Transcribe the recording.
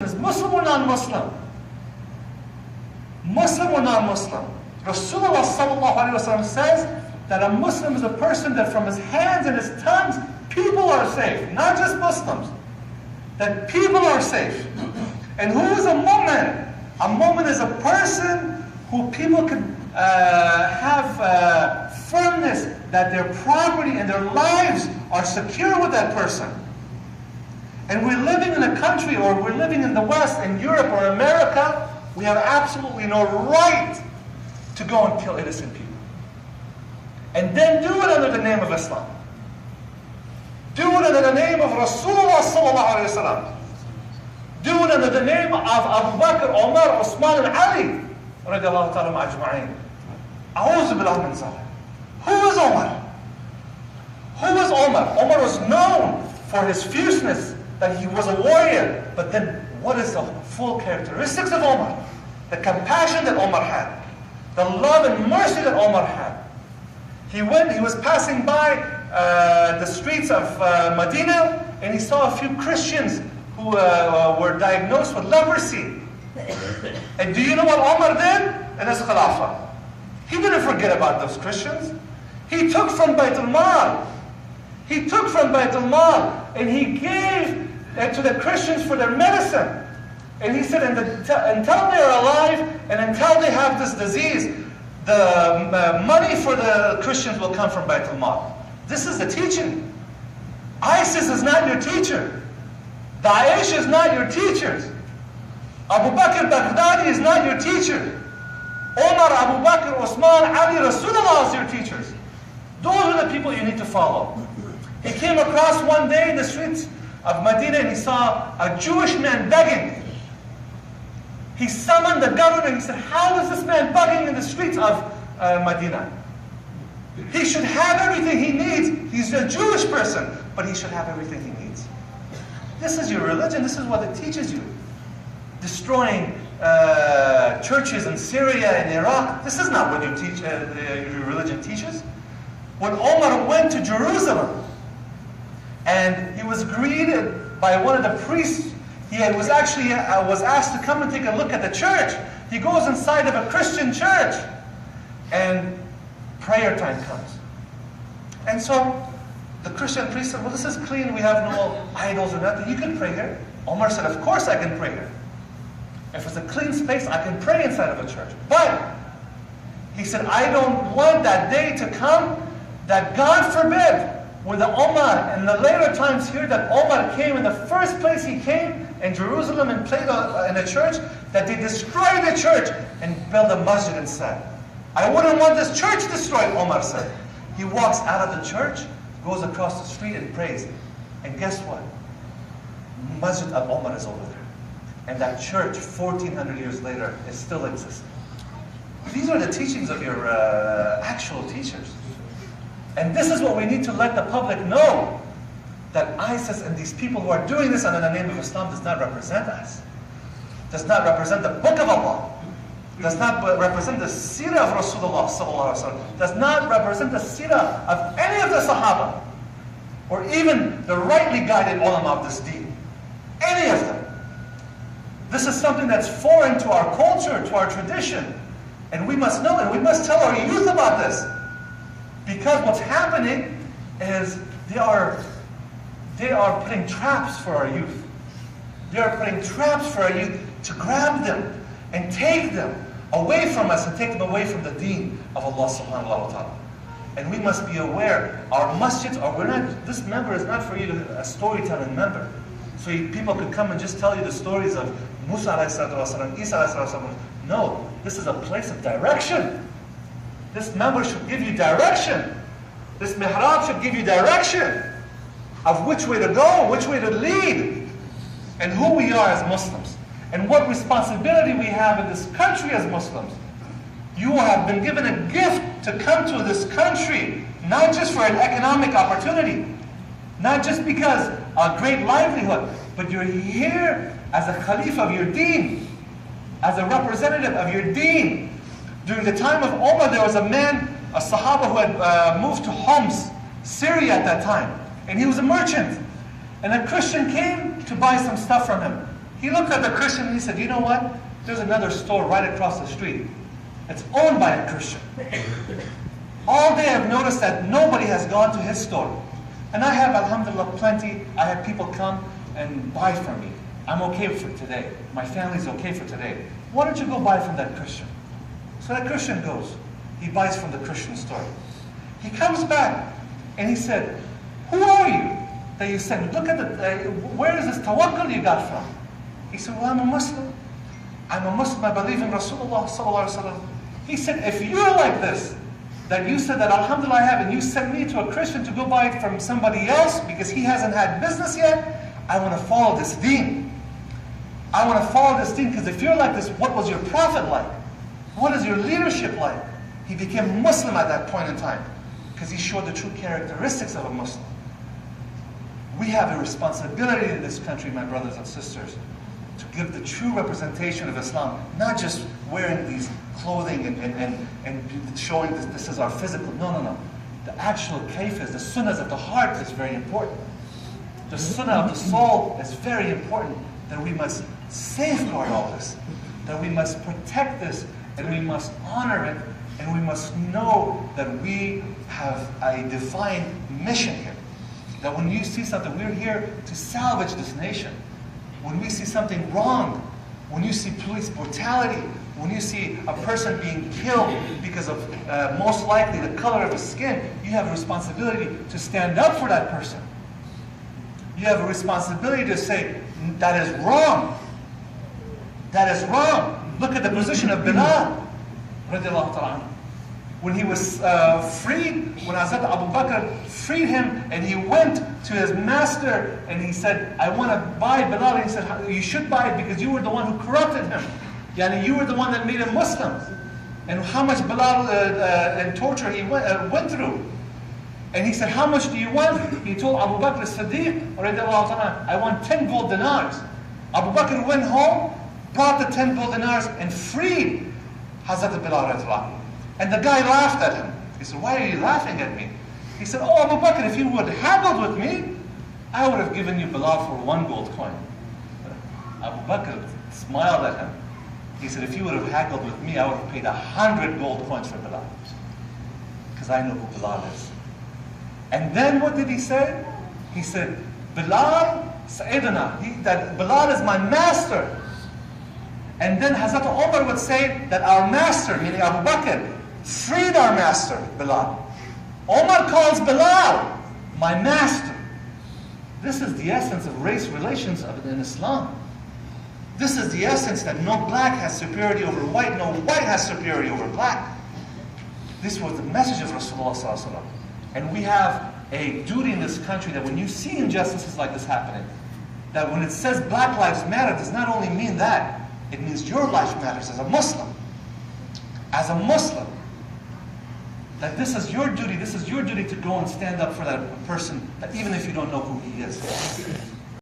is Muslim or non-Muslim? Muslim or non-Muslim? Rasulullah sallallahu alaihi wasallam says that a Muslim is a person that from his hands and his tongues, people are safe, not just Muslims. That people are safe. And who is a mu'min? A mu'min is a person who people can have firmness that their property and their lives are secure with that person. And we're living in a country, or we're living in the West, in Europe or America, we have absolutely no right to go and kill innocent people. And then do it under the name of Islam. Do it under the name of Rasulullah sallallahu alaihi wasallam. Do it under the name of Abobaker, Omar, Osman, and Ali radiallahu ta'ala ajma'in. A'udhu billah min zalik. Who is Omar? Who is Omar? Omar was known for his fierceness, that he was a warrior. But then what is the full characteristics of Omar? The compassion that Omar had. The love and mercy that Omar had. He was passing by the streets of Medina, and he saw a few Christians who were diagnosed with leprosy. And do you know what Omar did in his Khilafah? He didn't forget about those Christians. He took from Bayt al-Mal. He took from Bayt al-Mal and he gave to the Christians for their medicine. And he said, until they are alive and until they have this disease, the money for the Christians will come from Bayt al-Mal. This is the teaching. ISIS is not your teacher. Daesh is not your teachers. Abobaker Baghdadi is not your teacher. Omar, Abu Bakr, Osman, Ali, Rasulullah is your teachers. Those are the people you need to follow. He came across one day in the streets of Medina and he saw a Jewish man begging. He summoned the governor and he said, how is this man begging in the streets of Medina? He should have everything he needs. He's a Jewish person, but he should have everything he needs. This is your religion. This is what it teaches you. Destroying churches in Syria and Iraq. This is not what you teach, your religion teaches. When Omar went to Jerusalem and he was greeted by one of the priests, he was actually was asked to come and take a look at the church. He goes inside of a Christian church and prayer time comes. And so the Christian priest said, well, this is clean. We have no idols or nothing. You can pray here. Omar said, of course I can pray here. If it's a clean space, I can pray inside of a church. But he said, I don't want that day to come that, God forbid, when the Ummah in the later times here that Omar came in the first place he came in Jerusalem and prayed in a church, that they destroy the church and build a masjid instead. I wouldn't want this church destroyed, Omar said. He walks out of the church, goes across the street and prays. And guess what? Masjid al-Omar is over there. And that church, 1400 years later, is still existing. These are the teachings of your actual teachers. And this is what we need to let the public know, that ISIS and these people who are doing this under the name of Islam does not represent us. Does not represent the book of Allah. Does not represent the seerah of Rasulullah sallallahu alaihi wasallam. Does not represent the seerah of any of the Sahaba. Or even the rightly guided ulama of this deen. Any of them. This is something that's foreign to our culture, to our tradition. And we must know it. We must tell our youth about this. Because what's happening is they are putting traps for our youth. They are putting traps for our youth to grab them and take them away from us and take them away from the deen of Allah subhanahu wa ta'ala. And we must be aware, our masjids this member is not for you a storytelling member. So people could come and just tell you the stories of Musa alayhi salatu wasalam, Isa alayhi salatu wasalam. No, this is a place of direction. This member should give you direction. This mihrab should give you direction of which way to go, which way to lead, and who we are as Muslims, and what responsibility we have in this country as Muslims. You have been given a gift to come to this country, not just for an economic opportunity, not just because a great livelihood, but you're here as a Khalif of your deen, as a representative of your deen. During the time of Umar, there was a man, a Sahaba who had moved to Homs, Syria at that time. And he was a merchant. And a Christian came to buy some stuff from him. He looked at the Christian and he said, you know what? There's another store right across the street. It's owned by a Christian. All day I've noticed that nobody has gone to his store. And I have, alhamdulillah, plenty. I have people come and buy from me. I'm okay for today. My family's okay for today. Why don't you go buy from that Christian? So that Christian goes. He buys from the Christian store. He comes back and he said, who are you that you sent? Look at the, where is this tawakkul you got from? He said, well, I'm a Muslim. I'm a Muslim. I believe in Rasulullah sallallahu alaihi wasallam. He said, if you're like this, that you said that alhamdulillah I have, and you sent me to a Christian to go buy it from somebody else because he hasn't had business yet, I want to follow this deen. I want to follow this deen because if you're like this, what was your prophet like? What is your leadership like? He became Muslim at that point in time because he showed the true characteristics of a Muslim. We have a responsibility in this country, my brothers and sisters, to give the true representation of Islam, not just wearing these clothing and showing this is our physical. No, no, no. The actual kayfas, the sunnahs of the heart is very important. The sunnah of the soul is very important, that we must safeguard all this, that we must protect this, and we must honor it, and we must know that we have a divine mission here. That when you see something, we're here to salvage this nation. When we see something wrong, when you see police brutality, when you see a person being killed because of most likely the color of his skin, you have a responsibility to stand up for that person. You have a responsibility to say, that is wrong. That is wrong. Look at the position of Bilal, radiallahu ta'ala. When he was freed, when Hazrat Abobaker freed him, and he went to his master, and he said, I want to buy Bilal. And he said, you should buy it because you were the one who corrupted him. Yani you were the one that made him Muslim. And how much Bilal and torture he went through. And he said, how much do you want? He told Abu Bakr as-Siddiq, I want 10 gold dinars. Abu Bakr went home, brought the 10 gold dinars, and freed Hazrat Bilal. And the guy laughed at him. He said, why are you laughing at me? He said, oh, Abu Bakr, if you would have haggled with me, I would have given you Bilal for 1 gold coin. Abu Bakr smiled at him. He said, if you would have haggled with me, I would have paid 100 gold coins for Bilal. Because I know who Bilal is. And then what did he say? He said, Bilal, Sayyidina, that Bilal is my master. And then Hazrat Umar would say that our master, meaning Abu Bakr, freed our master, Bilal. Umar calls Bilal my master. This is the essence of race relations in Islam. This is the essence that no black has superiority over white, no white has superiority over black. This was the message of Rasulullah sallallahu alaihi wasallam. And we have a duty in this country that when you see injustices like this happening, that when it says Black Lives Matter, it does not only mean that, it means your life matters as a Muslim. As a Muslim. That this is your duty to go and stand up for that person, that even if you don't know who he is.